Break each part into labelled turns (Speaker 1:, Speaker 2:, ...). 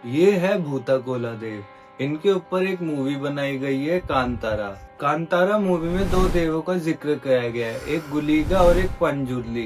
Speaker 1: ये है भूताकोला देव। इनके ऊपर एक मूवी बनाई गई है कांतारा। कांतारा मूवी में दो देवों का जिक्र किया गया है, एक गुलीगा और एक पंजुर्ली।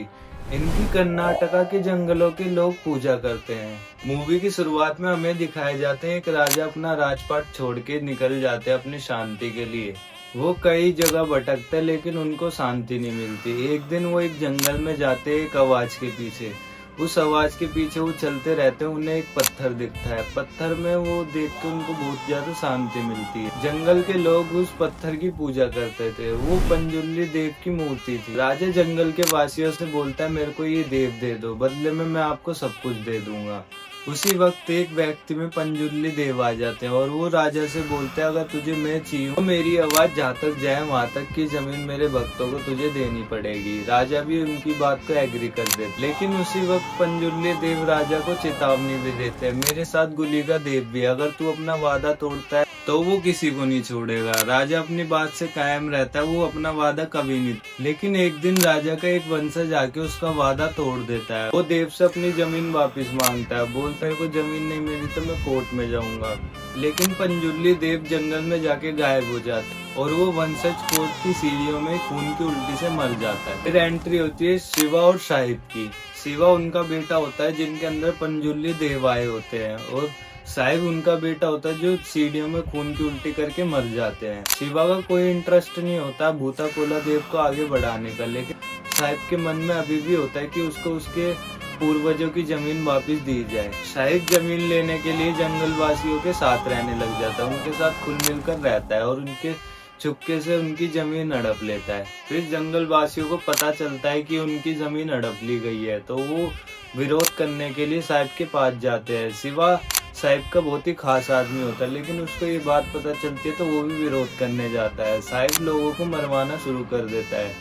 Speaker 1: इनकी कर्नाटका के जंगलों के लोग पूजा करते हैं। मूवी की शुरुआत में हमें दिखाए जाते हैं एक राजा अपना राजपाट छोड़ के निकल जाते हैं अपनी शांति के लिए। वो कई जगह भटकते लेकिन उनको शांति नहीं मिलती। एक दिन वो एक जंगल में जाते एक आवाज के पीछे। उस आवाज के पीछे वो चलते रहते हैं, उन्हें एक पत्थर दिखता है। पत्थर में वो देख के उनको बहुत ज्यादा शांति मिलती है। जंगल के लोग उस पत्थर की पूजा करते थे। वो पंजुर्ली देव की मूर्ति थी। राजा जंगल के वासियों से बोलता है मेरे को ये देव दे दो, बदले में मैं आपको सब कुछ दे दूंगा। उसी वक्त एक व्यक्ति में पंजुर्ली देव आ जाते हैं और वो राजा से बोलते हैं अगर तुझे मैं चाहिए तो मेरी आवाज जहाँ तक जाए वहाँ तक की जमीन मेरे भक्तों को तुझे देनी पड़ेगी। राजा भी उनकी बात को एग्री कर देते, लेकिन उसी वक्त पंजुर्ली देव राजा को चेतावनी भी देते हैं मेरे साथ गुलीगा देव भी, अगर तू अपना वादा तोड़ता है तो वो किसी को नहीं छोड़ेगा। राजा अपनी बात से कायम रहता है, वो अपना वादा कभी नहीं। लेकिन एक दिन राजा का एक वंशज आके उसका वादा तोड़ देता है। वो देव से अपनी जमीन वापस मांगता है, बोलता है को जमीन नहीं मिली तो मैं कोर्ट में जाऊंगा। लेकिन पंजुर्ली देव जंगल में जाके गायब हो जाता है और वो वंशज कोर्ट की सीढ़ियों में खून की उल्टी से मर जाता है। फिर एंट्री होती है शिवा और साहिब की। शिवा उनका बेटा होता है जिनके अंदर पंजुर्ली देव आए होते हैं, और साहिब उनका बेटा होता है जो सीढ़ियों में खून की उल्टी करके मर जाते हैं। शिवा का कोई इंटरेस्ट नहीं होता भूताकोला देव को आगे बढ़ाने का, लेकिन साहिब के मन में अभी भी होता है कि उसको उसके पूर्वजों की जमीन वापस दी जाए। साहिब जमीन लेने के लिए जंगल वासियों के साथ रहने लग जाता है, उनके साथ खुल मिलकर रहता है और उनके चुपके से उनकी जमीन हड़प लेता है। फिर जंगल वासियों को पता चलता है कि उनकी जमीन हड़प ली गई है, तो वो विरोध करने के लिए साहिब के पास जाते हैं। शिवा साहिब का बहुत ही खास आदमी होता है, लेकिन उसको ये बात पता चलती है तो वो भी विरोध करने जाता है। साहिब लोगों को मरवाना शुरू कर देता है।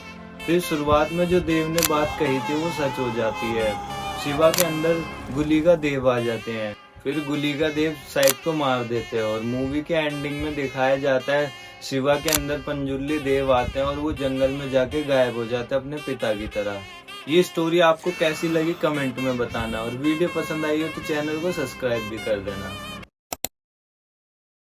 Speaker 1: फिर शुरुआत में जो देव ने बात कही थी वो सच हो जाती है। शिवा के अंदर गुलीगा देव आ जाते हैं। फिर गुलीगा देव साहिब को मार देते हैं और मूवी के एंडिंग में दिखाया जाता है शिवा के अंदर पंजुर्ली देव आते हैं और वो जंगल में जाके गायब हो जाते हैं अपने पिता की तरह। ये स्टोरी आपको कैसी लगी कमेंट में बताना, और वीडियो पसंद आई हो तो चैनल को सब्सक्राइब भी कर देना।